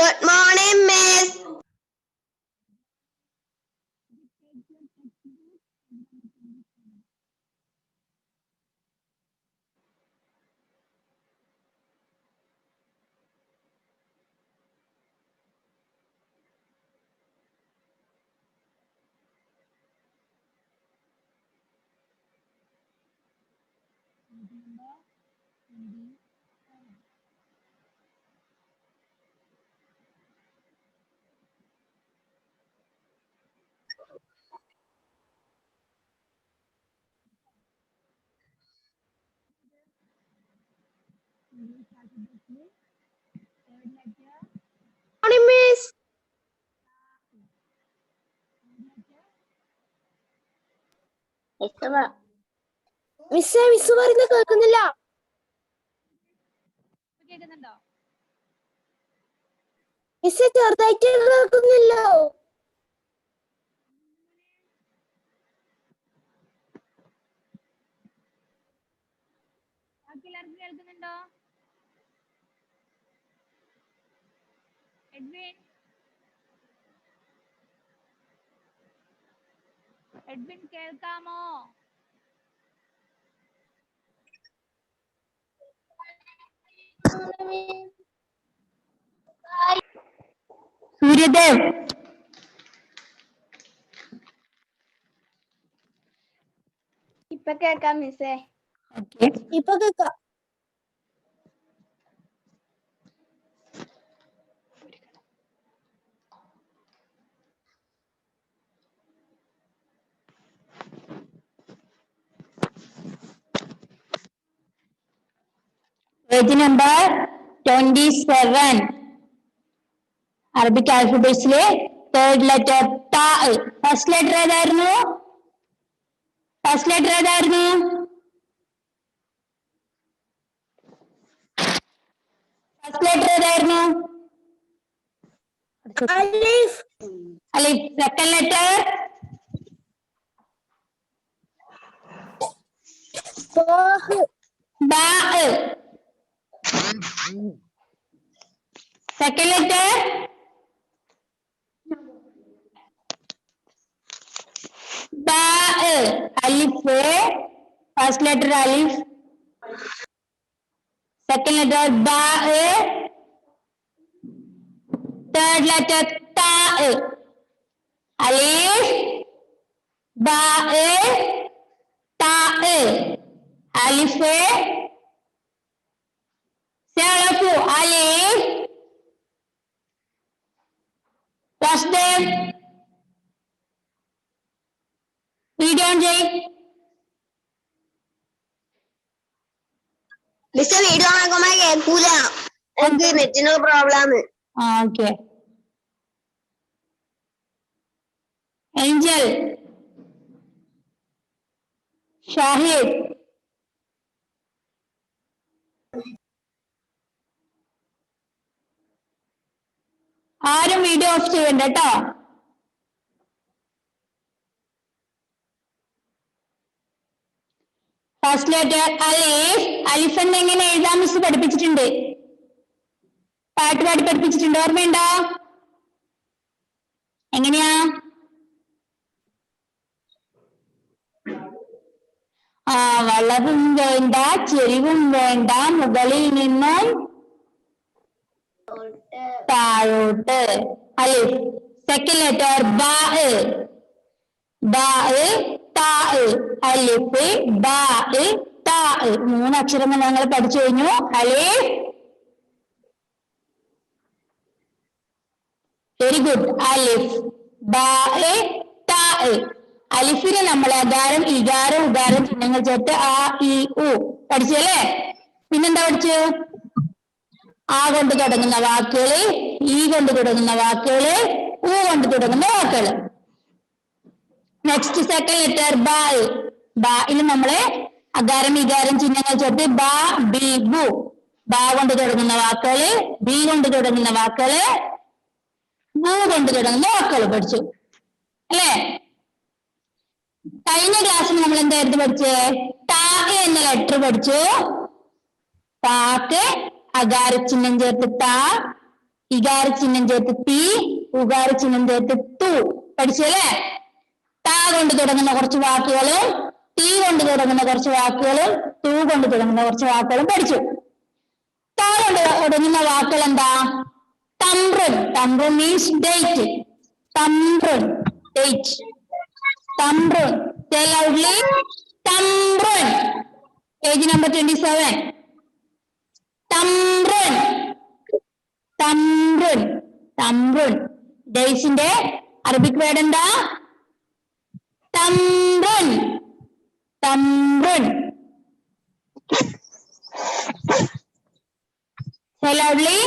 Good morning, Miss. Morning, Miss. മിസ്സേ miss പറയുന്നത് കേൾക്കുന്നില്ല. കേൾക്കുന്നുണ്ടോ? മിസ്സേ ചെറുതായിട്ട് കേൾക്കുന്നില്ലോ. ബാക്കി എല്ലാവർക്കും കേൾക്കുന്നുണ്ടോ? എഡ്വിൻ എഡ്വിൻ കേൾക്കാമോ? സൂര്യദേവ് ഇപ്പൊ കേൾക്കാം മിസ്സേ. ഓക്കെ ഇപ്പൊ കേൾക്കാം. പേജ് നമ്പർ 27 അറബിക് ആൽഫബറ്റ്സിലെ തേർഡ് ലെറ്റർ താ. ഫസ്റ്റ് ലെറ്റർ ഏതായിരുന്നു? ഫസ്റ്റ് ലെറ്റർ ഏതായിരുന്നു? ഫസ്റ്റ് ലെറ്റർ ഏതായിരുന്നു? അലിഫ്. അലിഫ്. Second letter? ബാഹ്. ബാ. Second letter? ബാ. അലിഫ്. ഫസ്റ്റ് ലെറ്റർ അലിഫ്. സെക്കൻഡ് ലെറ്റർ ബാ. തേർഡ് ലെറ്റർ താ. അലിഫ് ബാ താ. അലിഫ് സെളഫു അലിഫ്. വാസുദേവ് വീഡിയോ ഓൺ ചെയ്. മിസ്സേ വീഡിയോ നോക്കുമ്പോ കേൾക്കൂല. എനിക്ക് നെറ്റിന് പ്രോബ്ലം. ഓക്കെ. ഏഞ്ചൽ, ഷാഹിദ്, ആരും വീഡിയോ ഓഫ് ചെയ്യണ്ട കേട്ടോ. ഫസ്റ്റ് ലെറ്റർ അലിഫ്. അലിഫ് എന്ന് എങ്ങനെ എഴുതാൻ മിസ് പഠിപ്പിച്ചിട്ടുണ്ട്, പാട്ട് പാടി പഠിപ്പിച്ചിട്ടുണ്ട്, ഓർമ്മയുണ്ടോ? എങ്ങനെയാ? വളവും വേണ്ട ചെരിവും വേണ്ട മുകളിൽ നിന്നും താഴോട്ട്. അലിഫ്. സെക്കൻഡ് ലെറ്റർ ബാ. ബാ താ. അലിഫ് ബാ താ. മൂന്നക്ഷരങ്ങൾ ഞങ്ങൾ പഠിച്ചു കഴിഞ്ഞു. അലിഫ്. Very good. അലിഫ് ബാ താ. അലിഫിന് നമ്മൾ അകാരം ഇകാരം ഉകാരം ചിഹ്നങ്ങൾ ചേർത്ത് ആ ഇ ഉ പഠിച്ചല്ലേ. പിന്നെന്താ പഠിച്ചു? ആ കൊണ്ട് തുടങ്ങുന്ന വാക്കുകള്, ഈ കൊണ്ട് തുടങ്ങുന്ന വാക്കുകള്, ഊ കൊണ്ട് തുടങ്ങുന്ന വാക്കുകള്. നെക്സ്റ്റ് സെക്കൻഡ് ലെറ്റർ ബാ. ബായില് നമ്മള് അകാരം ഇകാരം ചിഹ്നങ്ങൾ ചേർത്ത് ബാ ബി ബു. ബാ കൊണ്ട് തുടങ്ങുന്ന വാക്കുകള്, ബി കൊണ്ട് തുടങ്ങുന്ന വാക്കുകള്, ബു കൊണ്ട് തുടങ്ങുന്ന വാക്കുകൾ പഠിച്ചു അല്ലേ. കഴിഞ്ഞ ക്ലാസ്സിൽ നമ്മൾ എന്തായിരുന്നു പഠിച്ചത്? താ എന്ന ലെറ്റർ പഠിച്ചു. താക്ക് അകാര ചിഹ്നം ചേർത്ത് താ, ഇകാര ചിഹ്നം ചേർത്ത് തീ, ഉകാര ചിഹ്നം ചേർത്ത് തൂ. പഠിച്ചല്ലേ? താ കൊണ്ട് തുടങ്ങുന്ന കുറച്ച് വാക്കുകളും തീ കൊണ്ട് തുടങ്ങുന്ന കുറച്ച് വാക്കുകളും തൂ കൊണ്ട് തുടങ്ങുന്ന കുറച്ച് വാക്കുകളും പഠിച്ചു. താ കൊണ്ട് തുടങ്ങുന്ന വാക്കുകൾ എന്താ? തമ്പ്രൻ. തമ്പ്രൻ മീൻസ് ഡേറ്റ്. തമ്പ്രൻ, ഡേറ്റ്. തമ്പ്രൻ. Say loudly. തമ്പ്രൻ. Page number 27. തമ്പ്രൻ. തമ്പ്രൻ. തമ്പ്രൻ. ഡേറ്റ്സിന്റെ അറബിക് വേർഡ് എന്താ? തമ്പ്രൻ. തമ്പ്രൻ. Say loudly.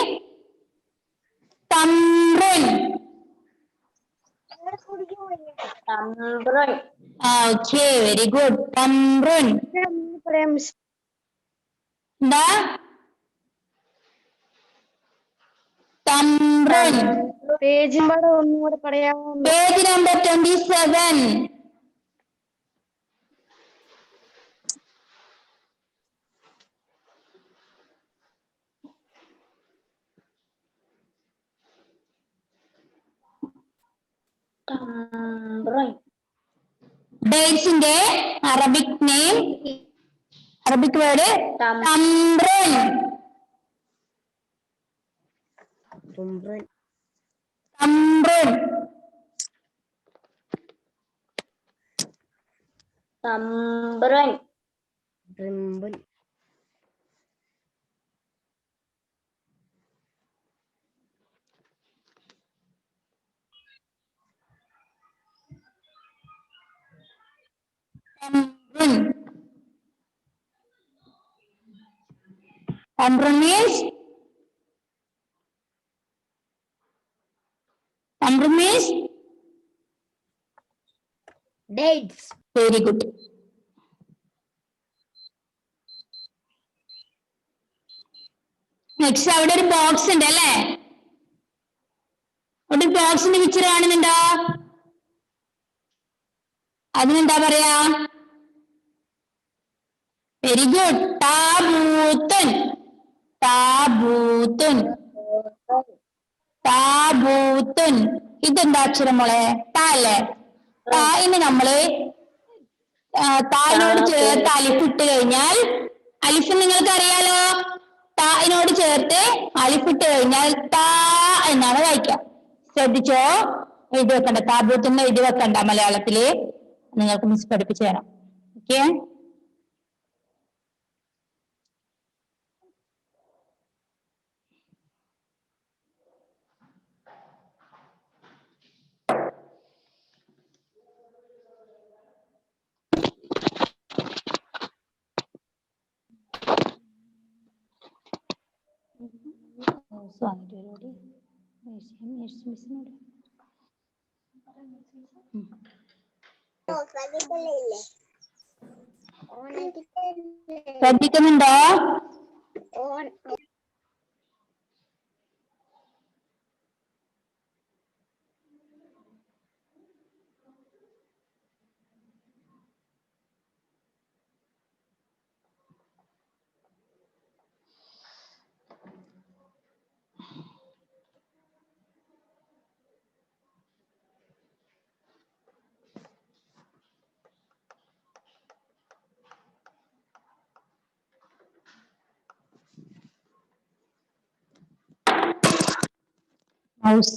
തമ്പ്രൻ. തമ്പ്രൻ. Okay, very good. തമ്പ്രൻ. എന്താ? തമ്പ്രൻ. പേജ് നമ്പർ ഒന്നുകൂടെ പറയാമോ? Page number 27. തമ്പ്രൻ. ഡേറ്റ്സിന്റെ അറബിക് നെയിം, അറബിക് വേർഡ് തമ്പ്രൻ. തമ്പ്രൻ. തമ്പ്രൻ. തമ്പ്രൻ. തമ്പ്രൻ. തമ്പ്രൻ. തമ്പ്രൻ means Dates. very good. Next അവിടെ ഒരു ബോക്സ് ഉണ്ട് അല്ലേ? അവിടെ ബോക്സിന്റെ പിക്ചർ കാണുന്നുണ്ടോ? അതിനെന്താ പറയാ? Very good. താബൂത്തൻ. താബൂത്തൻ. താബൂത്തൻ. ഇതെന്താ അക്ഷരം മോളെ? താ അല്ലേ? തായിന് നമ്മള് തായിനോട് ചേർത്ത് അലിഫ് ഇട്ട് കഴിഞ്ഞാൽ, അലിഫ് നിങ്ങൾക്ക് അറിയാലോ, തായിനോട് ചേർത്ത് അലിഫ് ഇട്ട് കഴിഞ്ഞാൽ താ എന്നാണ് വായിക്കുക. ശ്രദ്ധിച്ചോ? എഴുതി വെക്കണ്ട. താബൂത്തിന് എഴുതി വെക്കണ്ട മലയാളത്തില്. നിങ്ങൾക്ക് മിസ് പഠിപ്പിച്ചു തരാം. ഓക്കെ? ശ്രദ്ധിക്കുന്നുണ്ടോ? Mouse.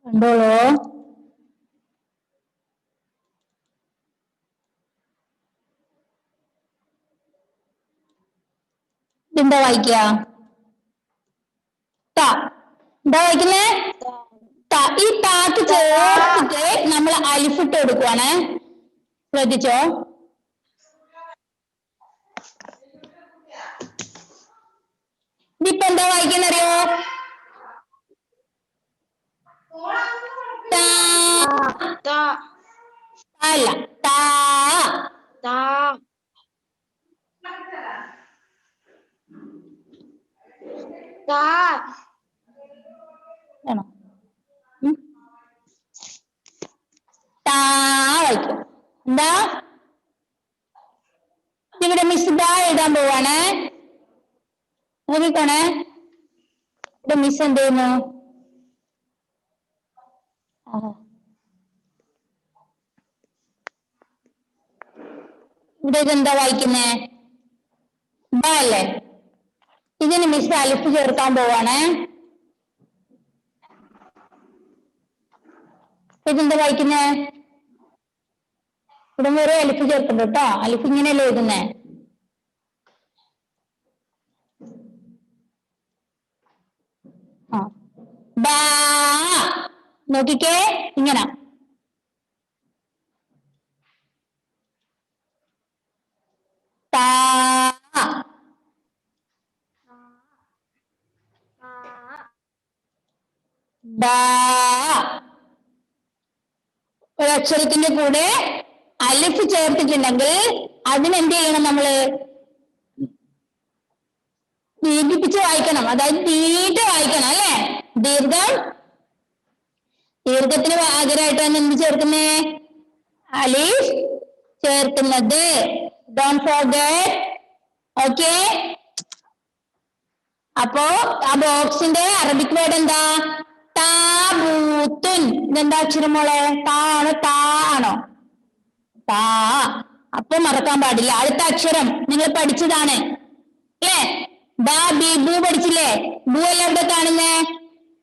കണ്ടോളൂ. ഇതെന്താ വായിക്കുക? ത. എന്താ വായിക്കുന്നേ? ത. ഈ താക്ക് ചേർത്തിട്ട് നമ്മൾ അലിഫിട്ട് കൊടുക്കുവാണ്. ശ്രദ്ധിച്ചോ? ഇതിപ്പോ എന്താ വായിക്കുന്നറിയോ? അല്ല, താ. എന്താ ഇവിടെ മിസ് ദാ എഴുതാൻ പോവാണ്. നോക്കിക്കോണേ, ഇവിടെ മിസ് എന്ത് ചെയ്യുന്നു? ഇവിടെ ഇതെന്താ വായിക്കുന്നേ? ദാ അല്ലേ? ഇതിന് മിസ് അലിഫ് ചേർക്കാൻ പോവാണ്. ഇതെന്താ വായിക്കുന്നേ? ഇവിടെ വേറെ അലിഫ് ചേർക്കണ്ട കേട്ടോ. അലിഫ് ഇങ്ങനെയല്ലേ എഴുതുന്നേ? ബാ നോക്കിക്കേ, ഇങ്ങനെ താ ബാ. ഒരക്ഷരത്തിന്റെ കൂടെ അലിഫ് ചേർത്തിട്ടുണ്ടെങ്കിൽ അതിനെന്ത് ചെയ്യണം? നമ്മള് ദീർഘിപ്പിച്ച് വായിക്കണം, അതായത് നീട്ട് വായിക്കണം അല്ലെ? ദീർഘത്തിന് പകരമായിട്ടാണ് എന്ത് ചേർക്കുന്നേ? അലിഫ് ചേർക്കുന്നത്. Don't forget. ഓക്കെ, അപ്പോ ആ ബോക്സിന്റെ അറബിക് വേർഡ് എന്താ? താബൂത്തുൻ. ഇതെന്താ അക്ഷരം മോളെ? താ ആണോ താ ആണോ? താ. അപ്പൊ മറക്കാൻ പാടില്ല. അടുത്ത അക്ഷരം നിങ്ങൾ പഠിച്ചതാണ് അല്ലേ? ബാ ബി ബു പഠിച്ചില്ലേ? ബു അല്ല ഇവിടെ കാണുന്നേ.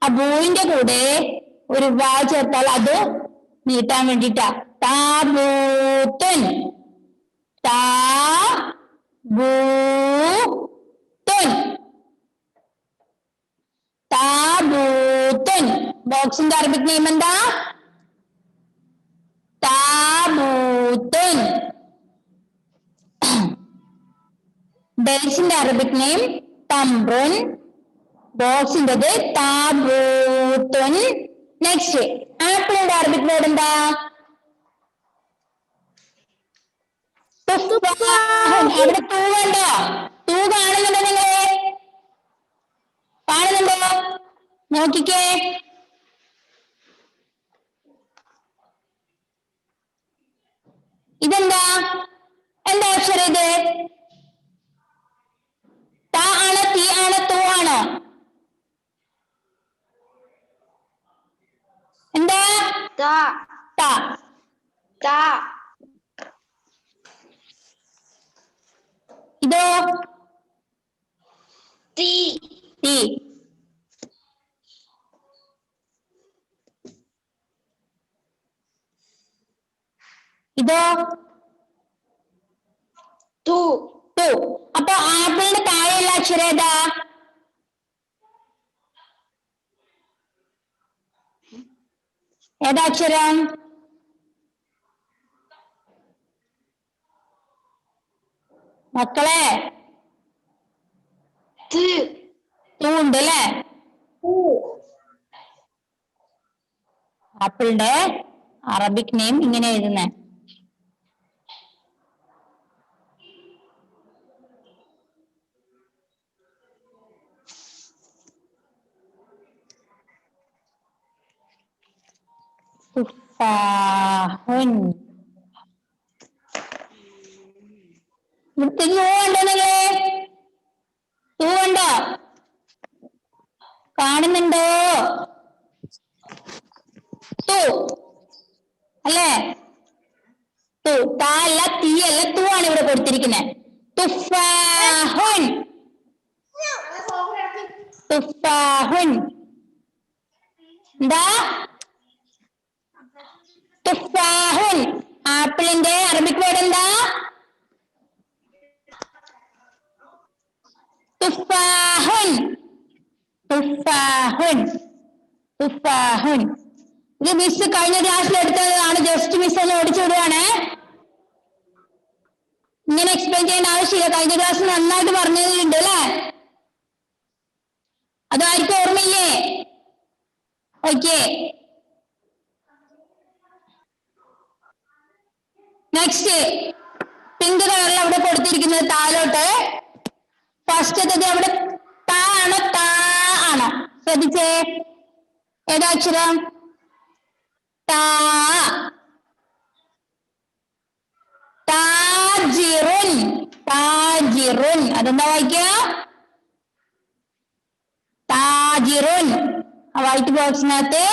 ആ ബൂവിന്റെ കൂടെ ഒരു വാ ചേർത്താൽ അത് നീട്ടാൻ വേണ്ടിട്ടാ. താബൂത്തുൻ. താബൂത്തുൻ. താബൂത്തുൻ. ബോക്സിന്റെ അറബിക് നെയിം എന്താ? താബൂത്തുൻ. ഡേറ്റ്സിന്റെ അറബിക് നെയിം തംറുൻ. ബോക്സിൻ്റെത് താബൂത്തുൻ. നെക്സ്റ്റ് ആപ്പിളിന്റെ അറബിക് വേർഡ് എന്താ? അവിടെ തൂ ഉണ്ടോ? തൂ കാണുന്നുണ്ടോ നിങ്ങളെ? കാണുന്നുണ്ടോ? നോക്കിക്കേ, ഇതെന്താ? എന്താ അക്ഷരം ഇത്? താ ആണോ തീ ആണോ തൂ ആണോ? എന്താ? ഇതോ? തീ. ഇതോ? തൂ. അപ്പൊ ആപ്പിളിന്റെ താഴെയുള്ള അക്ഷരം ഏതാ? ഏതാ അക്ഷരം? മക്കളെ, തൂ ഉണ്ട് അല്ലേ? ആപ്പിളിന്റെ അറബിക് നെയിം ഇങ്ങനെ എഴുതുന്നേ. തുഫാഹുൻ. ഇവിടുത്തെ യു ഉണ്ടോ നിങ്ങളെ? യു ഉണ്ടോ? കാണുന്നുണ്ടോ? തു അല്ലേ? തു. താ അല്ല തീ അല്ല, തു ആണ് ഇവിടെ കൊടുത്തിരിക്കുന്നത്. തുഫാഹുൻ. തുഫാഹുൻ. എന്താ? തുഫാഹുൻ. ആപ്പിളിന്റെ അറബിക് വേർഡ് എന്താ? തുഫാഹുൻ. തുഫാഹുൻ. തുഫാഹുൻ. ഇത് മിസ് കഴിഞ്ഞ ക്ലാസ്സിൽ എടുത്തതാണ്. ജസ്റ്റ് മിസ് ഒന്ന് ഓടിച്ചു വിടുവാണ്. ഇങ്ങനെ എക്സ്പ്ലെയിൻ ചെയ്യേണ്ട ആവശ്യമില്ല. കഴിഞ്ഞ ക്ലാസ് നന്നായിട്ട് പറഞ്ഞിട്ടുണ്ട് അല്ലേ? അതായിരിക്കും ഓർമ്മയില്ലേ? ഓക്കെ, നെക്സ്റ്റ് പിങ്ക് കളറിൽ അവിടെ കൊടുത്തിരിക്കുന്നത് താഴോട്ട്. ഫസ്റ്റത്തത് അവിടെ താ ആണോ താ ആണോ? ശ്രദ്ധിച്ചേ, ഏതാക്ഷരം? താ. താജിറുൻ താജിറുൻ അതെന്താ വായിക്കുക താജിറുൻ. വൈറ്റ് ബോക്സിനകത്ത്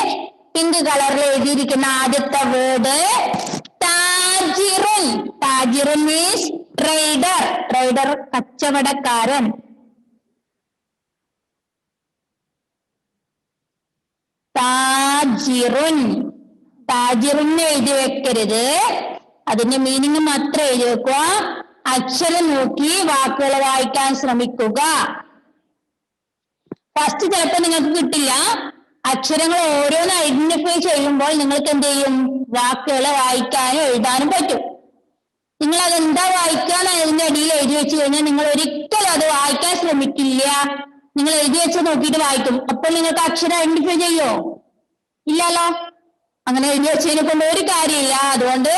പിങ്ക് കളറിൽ എഴുതിയിരിക്കുന്ന ആദ്യത്തെ വേർഡ് താജിറുൻ. താജിറുൻ മീൻസ് ട്രേഡർ. ട്രേഡർ കച്ചവടക്കാരൻ. താജിറുൻ. താജിറുൻ എഴുതി വെക്കരുത്, അതിന്റെ മീനിങ് മാത്രം എഴുതി വെക്കുക. അക്ഷരം നോക്കി വാക്കുകൾ വായിക്കാൻ ശ്രമിക്കുക. ഫസ്റ്റ് ചിലപ്പോൾ നിങ്ങൾക്ക് കിട്ടില്ല. അക്ഷരങ്ങൾ ഓരോന്ന് ഐഡന്റിഫൈ ചെയ്യുമ്പോൾ നിങ്ങൾക്ക് എന്ത് ചെയ്യും, വാക്കുകൾ വായിക്കാനും എഴുതാനും പറ്റും. നിങ്ങൾ അതെന്താ വായിക്കാന്ന് അതിന്റെ അടിയിൽ എഴുതി വെച്ച് കഴിഞ്ഞാൽ നിങ്ങൾ ഒരിക്കലും അത് വായിക്കാൻ ശ്രമിക്കില്ല. നിങ്ങൾ എഴുതി വെച്ച് നോക്കിയിട്ട് വായിക്കും. അപ്പോൾ നിങ്ങൾക്ക് അക്ഷരം ഐഡന്റിഫൈ ചെയ്യോ? ഇല്ലല്ലോ. അങ്ങനെ എഴുതി വെച്ചതിനെ കൊണ്ട് ഒരു കാര്യമില്ല. അതുകൊണ്ട്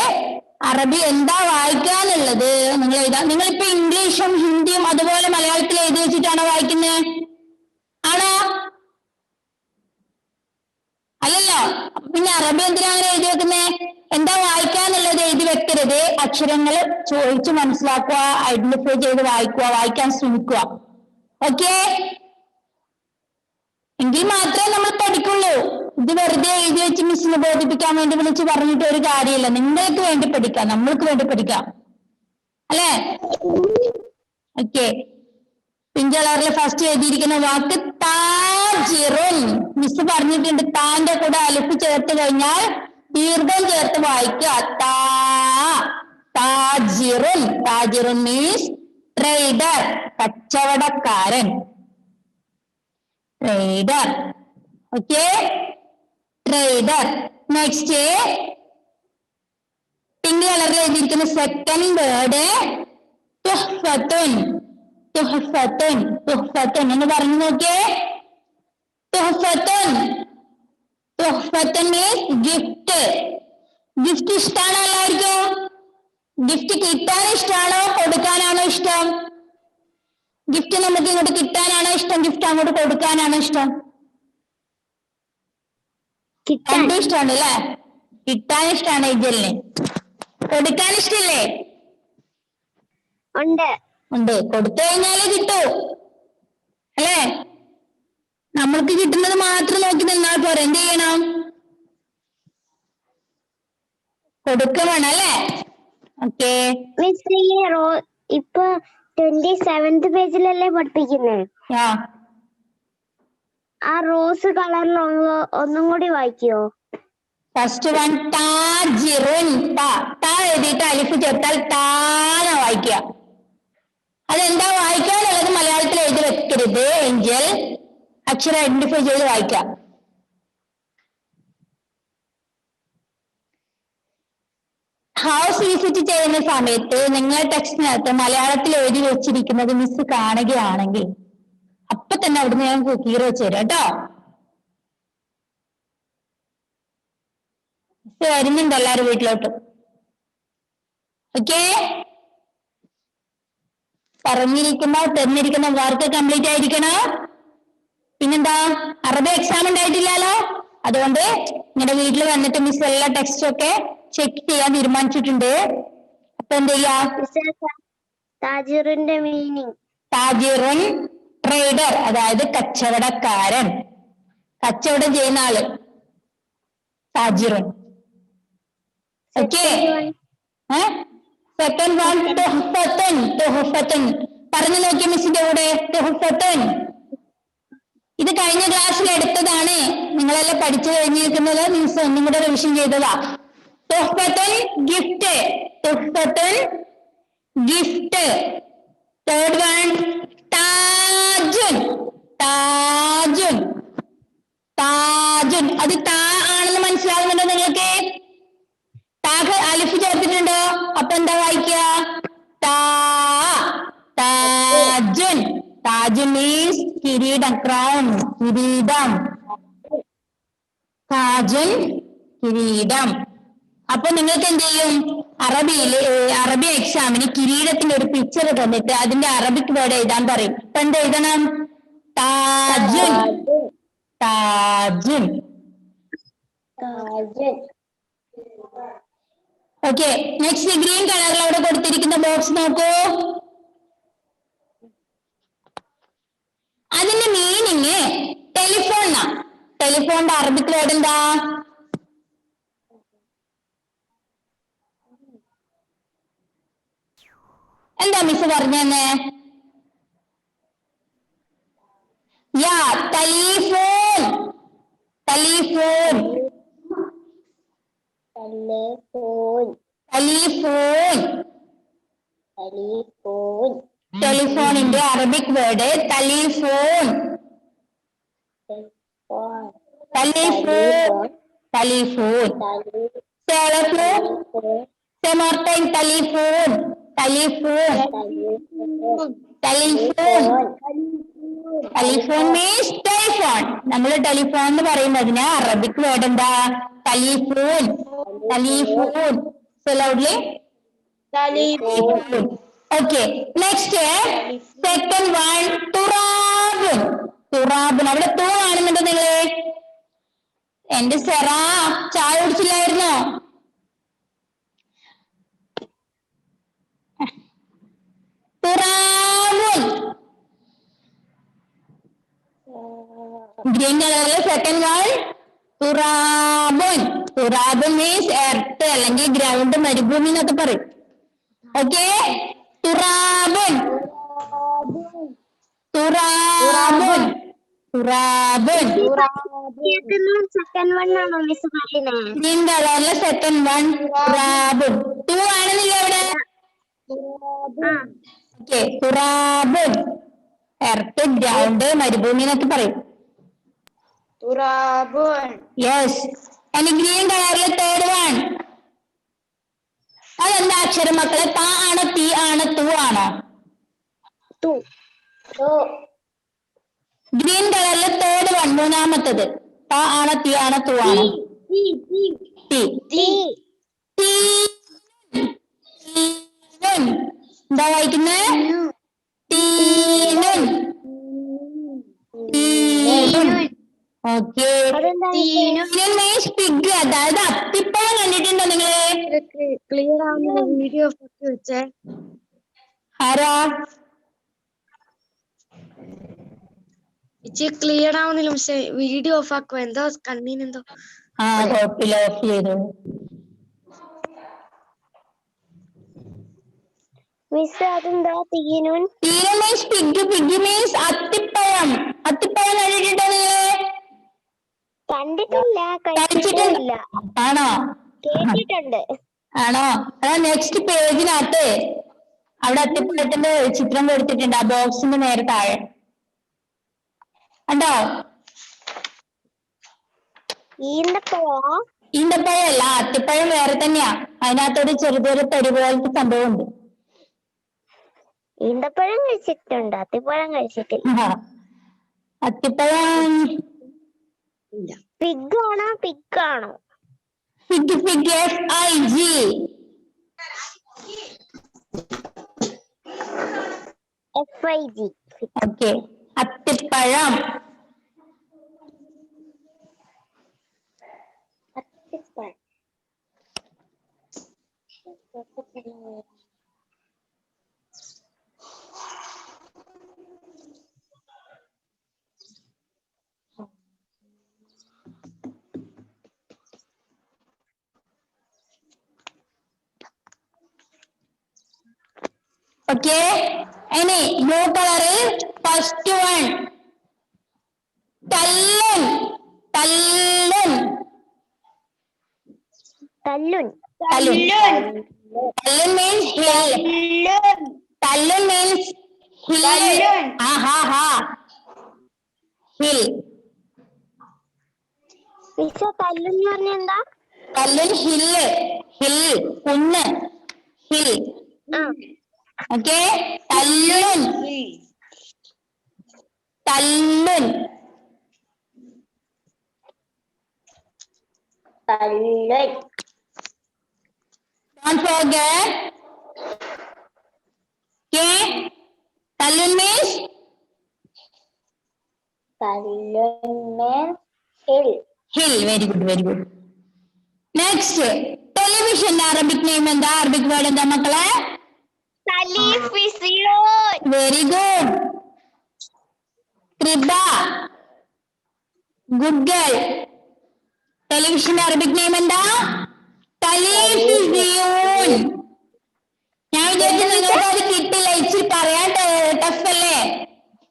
അറബി എന്താ വായിക്കാന്നുള്ളത് നിങ്ങൾ എഴുതാം. നിങ്ങളിപ്പോ ഇംഗ്ലീഷും ഹിന്ദിയും അതുപോലെ മലയാളത്തിൽ എഴുതി വെച്ചിട്ടാണോ വായിക്കുന്നത്? ആണോ? അല്ലല്ലോ. പിന്നെ അറബി എന്തിനാ അങ്ങനെ എഴുതി വെക്കുന്നേ? എന്താ വായിക്കാന്നുള്ളത് എഴുതി വെക്കരുത്. അക്ഷരങ്ങൾ ചോദിച്ചു മനസ്സിലാക്കുക, ഐഡന്റിഫൈ ചെയ്ത് വായിക്കുക, വായിക്കാൻ ശ്രമിക്കുക. ഓക്കെ? എങ്കിൽ മാത്രമേ നമ്മൾ പഠിക്കുള്ളൂ. ഇത് വെറുതെ എഴുതി വെച്ച് മിസ്സിനെ ബോധിപ്പിക്കാൻ വേണ്ടി വിളിച്ച് പറഞ്ഞിട്ട് ഒരു കാര്യമില്ല. നിങ്ങൾക്ക് വേണ്ടി പഠിക്കാം, നമ്മൾക്ക് വേണ്ടി പഠിക്കാം, അല്ലേ? ഓക്കെ. പിങ്ക് കളറിൽ ഫസ്റ്റ് എഴുതിയിരിക്കുന്ന വാക്ക് താജിറുൻ. മിസ് പറഞ്ഞിട്ടുണ്ട്, താന്റെ കൂടെ അലിഫ് ചേർത്ത് കഴിഞ്ഞാൽ ദീർഘം ചേർത്ത് വായിക്കുക. താജിറുൻ. താജിറുൻ മീൻസ് ട്രേഡർ, കച്ചവടക്കാരൻ. Trader. Okay, trader. Next pink കളറിൽ എഴുതിയിരിക്കുന്ന സെക്കൻഡ് വേർഡ് തുഹ്ഫത്തുൻ. തുഹ്ഫത്തുൻ. തുഹ്ഫത്തുൻ എന്ന് പറഞ്ഞു നോക്കിയേ. തുഹ്ഫത്തുൻ. തുഹ്ഫത്തുൻ മീൻസ് ഗിഫ്റ്റ്. ഗിഫ്റ്റ് ഇഷ്ടമാണോ എല്ലാവർക്കും? ഗിഫ്റ്റ് കിട്ടാൻ ഇഷ്ടമാണോ കൊടുക്കാനാണോ ഇഷ്ടം? ഗിഫ്റ്റ് നമുക്ക് ഇങ്ങോട്ട് കിട്ടാനാണോ ഇഷ്ടം, ഗിഫ്റ്റ് അങ്ങോട്ട് കൊടുക്കാനാണോ ഇഷ്ടം? രണ്ടും ഇഷ്ടമാണ് അല്ലേ? കിട്ടാൻ ഇഷ്ടമാണ് ഇജലിന്, കൊടുക്കാൻ ഇഷ്ടല്ലേ? ഉണ്ട്. കൊടുത്തു കഴിഞ്ഞാലേ കിട്ടൂ, അല്ലേ? നമ്മൾക്ക് കിട്ടുന്നത് മാത്രം നോക്കി നിന്നാൽ പോരെ. എന്ത് ചെയ്യണം? കൊടുക്കണം, അല്ലേ? ഓക്കെ. ഇപ്പൊ 27th പേജിലല്ലേ പഠിപ്പിക്കുന്നത്? ആ റോസ് കളറിൽ ഒന്നും കൂടി വായിക്കോ? ഫസ്റ്റ് വൺ താജിറുൻ. താ എഴുതിയിട്ട് അലിഫ് ചേർത്താൽ താന വായിക്കുക. അതെന്താ വായിക്കാനുള്ളത് മലയാളത്തിൽ എഴുതി വെക്കരുത്. എങ്കിൽ അക്ഷരം ഐഡന്റിഫൈ ചെയ്ത് വായിക്കാം. ഹൗസ് വിസിറ്റ് ചെയ്യുന്ന സമയത്ത് നിങ്ങൾ ടെക്സ്റ്റിനകത്ത് മലയാളത്തിൽ എഴുതി വെച്ചിരിക്കുന്നത് മിസ് കാണുകയാണെങ്കിൽ അപ്പൊ തന്നെ അവിടുന്ന് ഞാൻ കീറി വെച്ച് തരാം കേട്ടോ. മിസ് വരുന്നുണ്ട് എല്ലാവരും വീട്ടിലോട്ട്. ഓക്കെ? തന്നിരിക്കുന്ന വർക്ക് കംപ്ലീറ്റ് ആയിരിക്കണം. പിന്നെന്താ, അറബി എക്സാം ഉണ്ടായിട്ടില്ലല്ലോ. അതുകൊണ്ട് നിങ്ങളുടെ വീട്ടിൽ വന്നിട്ട് മിസ് എല്ലാ ടെക്സ്റ്റും ഒക്കെ ചെക്ക് ചെയ്യാൻ തീരുമാനിച്ചിട്ടുണ്ട്. അപ്പൊ എന്ത് ചെയ്യാ? താജിറിന്റെ മീനിങ് താജിറുൻ ട്രേഡർ, അതായത് കച്ചവടക്കാരൻ, കച്ചവടം ചെയ്യുന്ന ആള് താജിറുൻ. ഓക്കെ? സെക്കൻഡ് വൺ തുഹ്ഫത്തുൻ. തുഹ്ഫത്തുൻ പറഞ്ഞു നോക്കിയ മിസ്സിന്റെ കൂടെ. തുഹ്ഫത്തുൻ ഇത് കഴിഞ്ഞ ക്ലാസ്സിൽ എടുത്തതാണ്. നിങ്ങളെല്ലാം പഠിച്ചു കഴിഞ്ഞിരിക്കുന്നത്. മിസ് ഒന്നും കൂടെ റിവിഷൻ ചെയ്തതാ. തുഹ്ഫത്തുൻ ഗിഫ്റ്റ്. തുഹ്ഫത്തുൻ ഗിഫ്റ്റ്. തേർഡ് വൺ താജുൻ. താജുൻ. താജുൻ അത് താ ആണെന്ന് മനസ്സിലാവുന്നുണ്ടോ നിങ്ങൾക്ക്? താക്ക് അലിഫ് ചേർത്തിട്ടുണ്ടോ? അപ്പൊ എന്താ വായിക്കുക? താജുൻ. താജുൻ മീൻസ് കിരീടം, ക്രൗൺ, കിരീടം. താജുൻ കിരീടം. അപ്പൊ നിങ്ങൾക്ക് എന്ത് ചെയ്യും? അറബി എക്സാമിന് കിരീടത്തിന്റെ ഒരു പിക്ചർ തന്നിട്ട് അതിന്റെ അറബിക് വേർഡ് എഴുതാൻ പറയും. അപ്പൊ എന്ത് എഴുതണം? താജുൻ. താജുൻ. ഓക്കെ നെക്സ്റ്റ് ഗ്രീൻ കളറിൽ അവിടെ കൊടുത്തിരിക്കുന്ന ബോക്സ് നോക്കൂ. അതിന്റെ മീനിങ് ടെലിഫോൺ എന്നാ. ടെലിഫോണിന്റെ അറബിക് വേർഡ് എന്താ? എന്താ മിസ് പറഞ്ഞെന്ന്? യാ ടെലിഫോൺ. ടെലിഫോൺ ടെലിഫോൺ ടെലിഫോണിന്റെ Arabic word telephone. Telephone telephone. Telephone. Say more time. Telephone. Telephone. Telephone. Telephone means telephone. നമ്മൾ ടെലിഫോൺ എന്ന് പറയുന്നതിന് അറബിക് വേർഡ് എന്താ? Telephone. Telephone. So loudly. Telephone. Okay. Next. Second one. തുറാബ്. തുറാബ്. അവിടെ തൂ കാണുന്നുണ്ടോ നിങ്ങള്? എന്റെ സെറ ചായ കുടിച്ചില്ലായിരുന്നോ? തുറാബുൻ. ഗ്രീൻ കളറിലെ സെക്കൻഡ് വൺ തുറാബുൻ. തുറാബുൻ മീൻസ് എർത്ത് അല്ലെങ്കിൽ ഗ്രൗണ്ട്, മരുഭൂമി എന്നൊക്കെ പറയും. ഓക്കെ തുറാബുൻ. തുറാബുൻ. തുറാബുൻ. ഗ്രീൻ കളറിലെ സെക്കൻഡ് വൺ തുറാബുൻ. ടു ആണെന്നില്ല അവിടെ. ഓക്കെ തുറാബുൻ എർത്ത്, ഗ്രൗണ്ട്, മരുഭൂമി എന്നൊക്കെ പറയും. യെസ്. ഇനി ഗ്രീൻ കളറിലെ തേർഡ് വൺ അതെന്താ അക്ഷരം മക്കളെ? താ ആണോ തീ ആണോ തൂ ആണോ? ഗ്രീൻ കളറിലെ തേർഡ് വൺ മൂന്നാമത്തത് താ ആണോ തീ ആണോ തൂ ആണോ? തീ. എന്താ വായിക്കുന്നത്? തീനുൻ. Okay means pig. അതായത് അത്തിപ്പഴം കണ്ടിട്ടുണ്ടോ നിങ്ങള്? ക്ലിയർ ആവുന്ന വീഡിയോ വെച്ചേ. ആരാ? ക്ലിയർ ആവുന്നില്ല പക്ഷെ വീഡിയോ ഓഫ് ആക്കുക. എന്തോ കണ്ണീനെന്തോ. ആ കുഴപ്പമില്ല, ഓഫ് ചെയ്തു. മിസ് അതെന്താ തീനൂൻ? തീനു മീൻസ് പിഗ്. പിഗ് മീൻസ് അത്തിപ്പഴം. അത്തിപ്പഴം കണ്ടിട്ടുണ്ടോ നിങ്ങള്? കണ്ടിട്ടില്ല, കഴിച്ചിട്ടില്ല. ആണോ? കേട്ടിട്ടുണ്ട്. ആണോ? അതാ നെക്സ്റ്റ് പേജിനകത്ത് അവിടെ അത്തിപ്പഴത്തിന്റെ ചിത്രം കൊടുത്തിട്ടുണ്ട് ആ ബോക്സിന്റെ നേരെ താഴെ. കണ്ടോ? ഈന്തപ്പഴമല്ല, അത്തിപ്പഴം വേറെ തന്നെയാ. അതിനകത്തൊരു ചെറുതൊരു തരി പോലത്തെ സംഭവമുണ്ട്. ഈന്തപ്പഴം കഴിച്ചിട്ടുണ്ട്, അത്തിപ്പഴം കഴിച്ചിട്ടില്ല. അത്തിപ്പഴം പിഗാണോ? പിഗാണോ? Fig. Fig FIG. FIG. Okay അത്തിപ്പഴം. അത്തിപ്പഴം. ഓക്കെ ഇനി ബ്ലൂ കളറ് ഫസ്റ്റ് വൺ തല്ലുൻ. തല്ലുൻ. തല്ലുൻ. തല്ലുൻ മീൻസ് ഹിൽ. തല്ലുൻ മീൻസ് ഹിൽ. ഹിൽ. തല്ലുൻ എന്ന് പറഞ്ഞ എന്താ? തല്ലുൻ ഹില്ല്. ഹിൽ കുന്ന്. ഹിൽ. ഓക്കെ തല്ലുൻ. തല്ലുൻ. തല്ലുൻ. Don't forget. Okay. Tallun means? Tallun means hill. Hill. Very good. Very good. Next. Television. ടെലിവിഷന്റെ അറബിക് നെയിം എന്താ? അറബിക് വേർഡ് എന്താ മക്കളെ? ടെലിവിഷൻ. Very good. ത്രിബ, ഗുഡ് ഗേൾ. ടെലിവിഷന്റെ അറബിക് നെയിം എന്താ? ടെലിവിസിയോൺ. ഞാൻ വിചാരിച്ചു നിങ്ങൾക്ക് അത് കിട്ടില്ല. ഇച്ചിരി പറയാൻ ടഫ് അല്ലേ,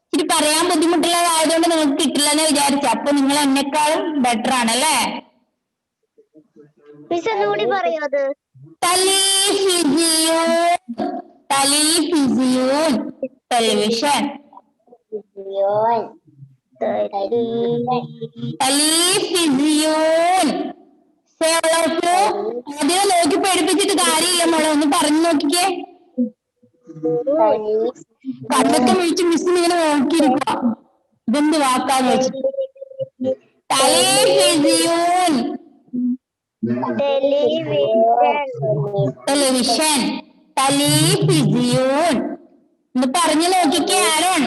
ഇച്ചിരി പറയാൻ ബുദ്ധിമുട്ടുള്ളതായതുകൊണ്ട് നിങ്ങൾക്ക് കിട്ടില്ല എന്ന് വിചാരിച്ചു. അപ്പൊ നിങ്ങൾ എന്നെക്കാളും ബെറ്റർ ആണല്ലേ. മിസ് ഒന്നുകൂടി പറയോ അത്? ടെലിവിസിയോൺ, ടെലിവിസിയോൺ, ടെലിവിഷൻ. ടെലിവിസിയോൺ. ആദ്യം നോക്കി പഠിപ്പിച്ചിട്ട് കാര്യമില്ല മോളെ, ഒന്ന് പറഞ്ഞു നോക്കിക്കേ. കണ്ണൊക്കെ വിളിച്ച് മിസ്സിന് ഇങ്ങനെ നോക്കിയിരിക്കുക, ഇതെന്ത് വാക്കാന്ന് വെച്ചു. ടെലിവിസിയോൺ, ടെലിവിഷൻ, ടെലിവിസിയോൺ. ഒന്ന് പറഞ്ഞു നോക്കിക്കേ ആരോൺ.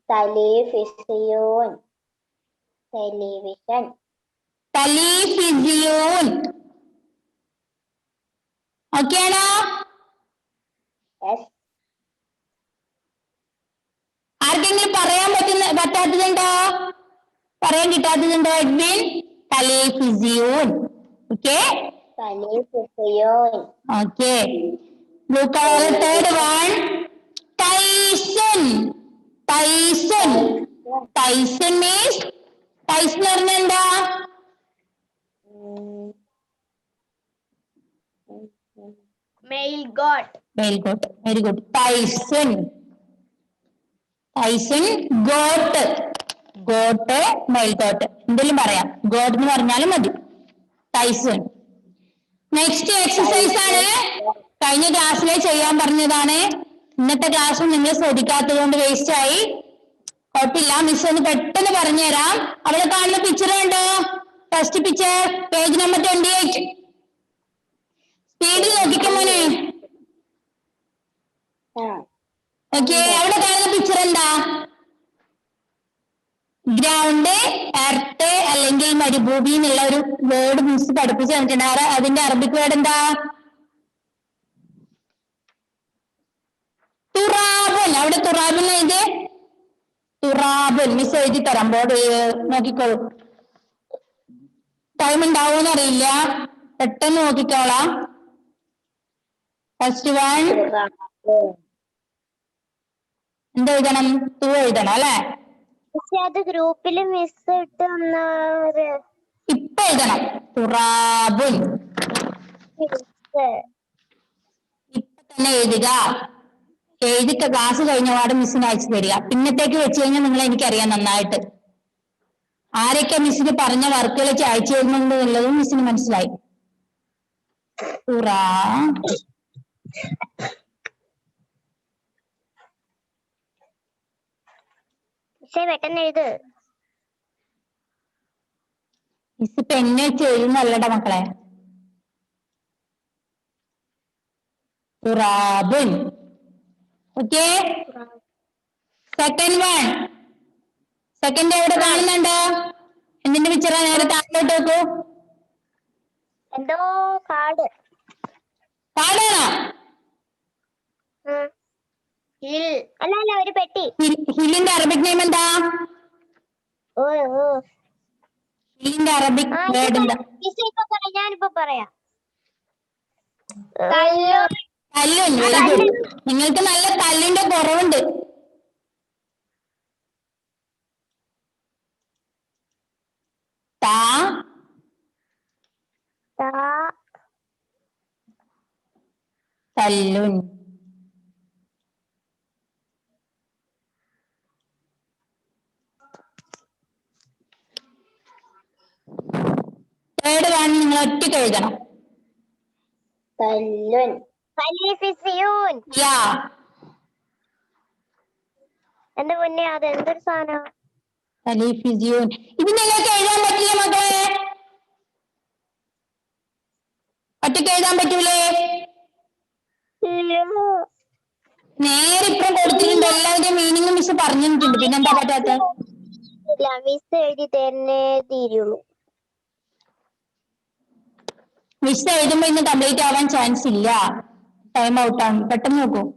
ടെലിവിസിയോൺ, ടെലിവിഷൻ. ടെലിവിസിയോൺ. ഓക്കെ ആണോ? ആർക്കെങ്കിലും പറയാൻ പറ്റാത്തതുണ്ടോ? പറയാൻ കിട്ടാത്തതുണ്ടോ? എഡ്വിൻ. ടെലിവിസിയോൺ. Okay okay. Blue colour. Third one, ടൈസൺ. ടൈസൺ. ടൈസൺ മീൻസ്, ടൈസൺ പറഞ്ഞ എന്താ? Male goat. Very good, very good. ടൈസൺ. ടൈസൺ ഗോട്ട്. ഗോട്ട്, മെയിൽ ഗോട്ട്, എന്തെങ്കിലും പറയാം. ഗോട്ട് എന്ന് പറഞ്ഞാലും മതി. ടൈസൺ. നെക്സ്റ്റ് എക്സസൈസ് ആണ്. കഴിഞ്ഞ ക്ലാസ്സിലെ ചെയ്യാൻ പറഞ്ഞതാണ്. ഇന്നത്തെ ക്ലാസ് നിങ്ങൾ ശ്രദ്ധിക്കാത്തത് കൊണ്ട് വേസ്റ്റ് ആയി. കുഴപ്പമില്ല, മിസ് ഒന്ന് പെട്ടെന്ന് പറഞ്ഞുതരാം. അവിടെ കാണുന്ന പിക്ചർ കണ്ടോ? First picture, page number 28. സ്പീഡിൽ നോക്കിക്കോ മോനെ. ഓക്കെ, അവിടെ കാണുന്ന പിക്ചർ എന്താ? ഗ്രൗണ്ട്, എർത്ത് അല്ലെങ്കിൽ മരുഭൂമി എന്നുള്ള ഒരു വേർഡ് മിസ് പഠിപ്പിച്ചു തന്നിട്ടുണ്ട്. അതിന്റെ അറബിക് വേർഡ് എന്താ? തുറാബുൻ. അവിടെ തുറാബുൻ എഴുതി. തുറാബുൻ മിസ് എഴുതി തരാം, ബോർഡ് നോക്കിക്കോളൂ. ടൈം ഉണ്ടാവുമെന്ന് അറിയില്ല, പെട്ടെന്ന് നോക്കിക്കോളാം. ഫസ്റ്റ് വൺ എന്ത് എഴുതണം? തൂ എഴുതണം അല്ലെ? അത് ഗ്രൂപ്പില് മിസ് ഇട്ട് ഇപ്പൊ എഴുതണം. തുറാബുൻ ഇപ്പൊ തന്നെ എഴുതുക. എഴുതി ക്ലാസ് കഴിഞ്ഞ പാട് മിസ്സിന് അയച്ചു തരിക. പിന്നത്തേക്ക് വെച്ച് കഴിഞ്ഞാൽ നിങ്ങൾ എനിക്കറിയാം നന്നായിട്ട് ആരൊക്കെ മിസ്സിന് പറഞ്ഞ വർക്കുകളൊക്കെ അയച്ചു തരുന്നുണ്ട് എന്നുള്ളതും മിസ്സിന് മനസ്സിലായി. തുറാ പെട്ടെന്ന് എഴുത്. മിസ് പെണ്ണ് വെച്ച് എഴുതുന്നല്ലട മക്കളെ. തുറാബുൻ. ഓക്കെ. Second one. സെക്കൻഡ് എവിടെ കാണുന്നുണ്ടോ? എന്തിന്റെ പിക്ചറാ? നേരെ താഴോട്ട് നോക്കൂ. എന്തോ കാട്. കാടാണോ? അല്ല ഒരു പെട്ടി. ഹില്ലിന്റെ അറബിക് നെയിം എന്താ? ഹില്ലിന്റെ അറബിക് വേർഡ് എന്താ? ഞാനിപ്പോ പറയാം. കല്ലുൻ. Very good. നിങ്ങൾക്ക് നല്ല കല്ലിന്റെ കുറവുണ്ട്. കല്ലുൻ. തേർഡ് വൺ നിങ്ങൾ ഒറ്റയ്ക്ക് എഴുതണം. എന്റെ മുന്നേ അത് എന്തൊരു സാധനം? ടെലിവിസിയോൺ. ഇത് നിങ്ങൾക്ക് എഴുതാൻ പറ്റില്ല മക്കളെ? ഒറ്റയ്ക്ക് എഴുതാൻ പറ്റൂലേ? നേരെ ഇപ്പം കൊടുത്തിട്ടുണ്ട്. എല്ലാവരുടെയും മീനിങ് മിസ് പറഞ്ഞിട്ടുണ്ട്. പിന്നെന്താ പറ്റാത്ത? മിസ് എഴുതി തരുന്നേ തീരുള്ളൂ. മിസ് എഴുതുമ്പോ ഇന്ന് കംപ്ലീറ്റ് ആവാൻ ചാൻസ് ഇല്ല. ടൈം ഔട്ട് ആണ്. പെട്ടെന്ന് നോക്കൂ.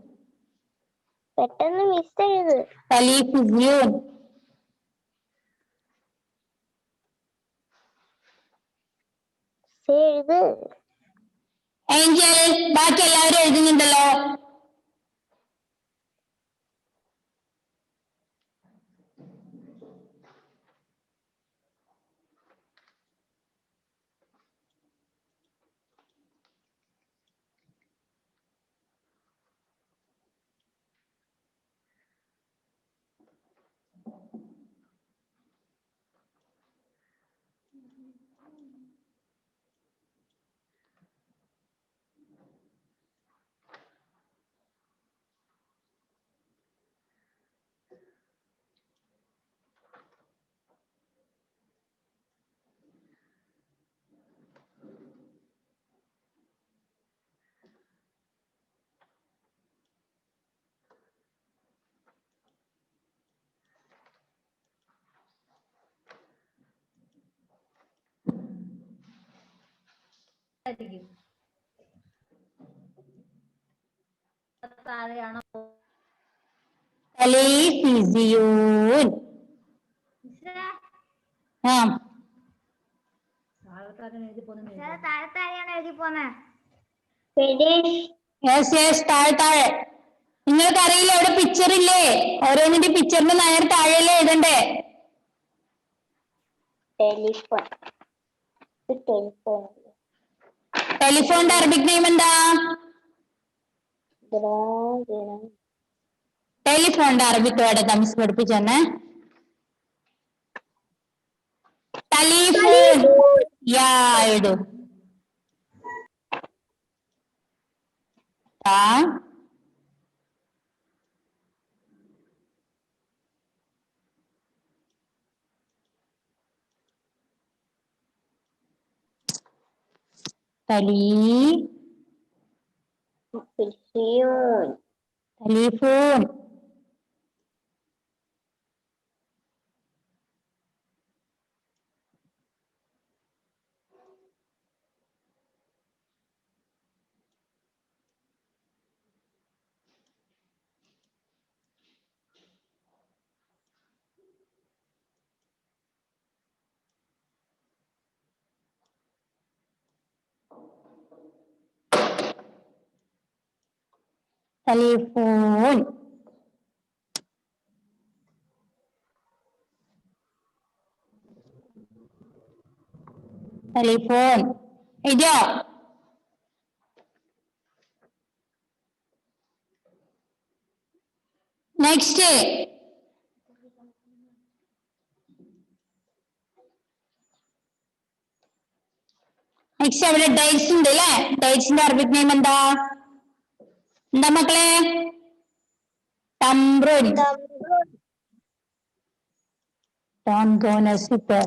പെട്ടെന്ന് മിസ് എഴുത്. തലീഫിസിയൂൻ. എഴുത്. ഏഞ്ചൽ. ബാക്കി എല്ലാവരും എഴുതുന്നുണ്ടല്ലോ. താഴെയാണോ? തലീഫിസിയൂൻ. ആ താഴെയാണ് എഴുതി പോന്നെ. Yes yes. താഴെ താഴെ. നിങ്ങൾക്ക് അറിയില്ല അവിടെ പിക്ചർ ഇല്ലേ? ഓരോന്നിന്റെ പിക്ചറിന്റെ നേരെ താഴെയല്ലേ എഴുതണ്ടേ? ടെലിഫോൺ. ടെലിഫോൺ. ടെലിഫോണിന്റെ അറബിക് നെയിം എന്താ? ടെലിഫോണിന്റെ അറബിക് വേർഡ് എന്താ? മിസ് പഠിപ്പിച്ചു തന്നെ. ടെലിഫോൺ. യാ എഴുതു. ടെലിഫോൺ. ടെലിഫോൺ. ടെലിഫോൺ. എഴുതിയോ? നെക്സ്റ്റ്. നെക്സ്റ്റ് അവിടെ ഡേറ്റ്സ് ഉണ്ട് അല്ലേ? ഡേറ്റ്സിന്റെ അറബിക് നെയിം എന്താ? എന്താ മക്കളെ? തംബ്രുൻ. സൂപ്പർ.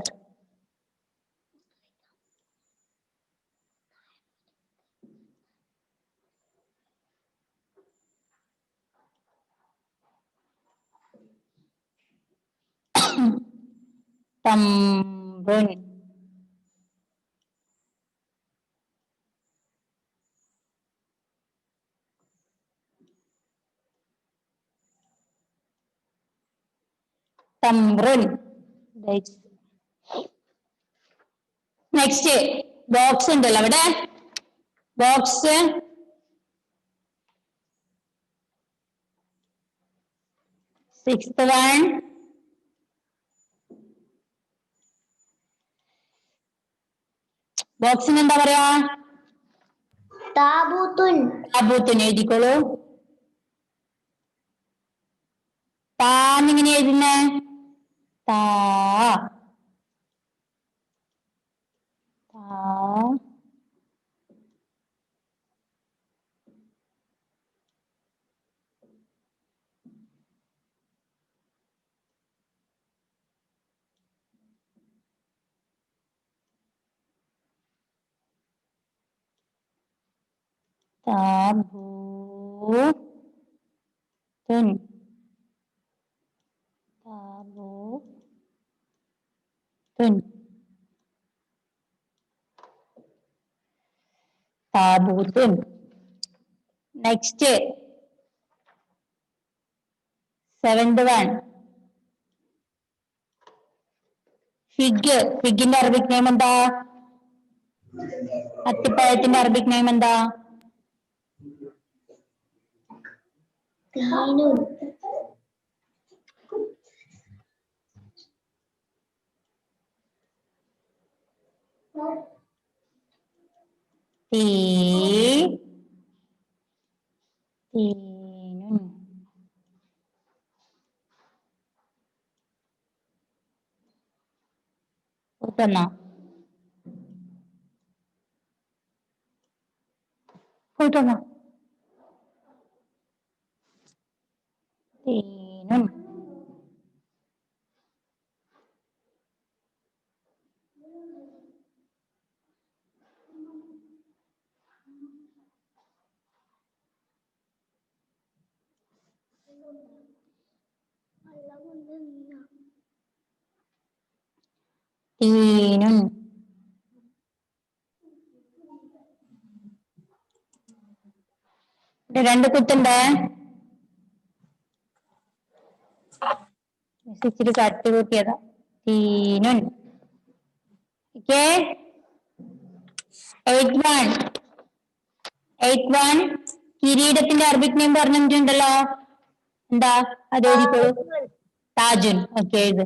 തംബ്രുൻ. തംബ്രുൻ. നെക്സ്റ്റ് ബോക്സ് ഉണ്ടല്ലോ അവിടെ. ബോക്സ്. Sixth one. ബോക്സിന് എന്താ പറയാ? താബൂത്തുൻ. താബൂത്തുൻ എഴുതിക്കോളൂ. താന്നിങ്ങനെ എഴുതുന്നേ? താ. താബൂത്തുൻ. താബൂത്തുൻ. താബൂത്തുൻ. Next 7th one fig. ഫിഗിന്റെ അറബിക് നെയിം എന്താ? അത്തിപ്പഴത്തിന്റെ അറബിക് നെയിം എന്താ? തീനുൻ. കൂട്ടുന്നോ? കൂട്ടുന്നോ? തീനുൻ. തീനുൻ. രണ്ട് കുത്തുണ്ട്. ഇച്ചിരി കട്ടി കൂട്ടിയതാ. തീനുൻ. ഓക്കെ. 8th one കിരീടത്തിന്റെ അറബിക് നെയിം പറഞ്ഞിട്ടുണ്ടല്ലോ. എന്താ? അത് എഴുതിക്കോളൂ. താജുൻ. ഓക്കെ, എഴുത്.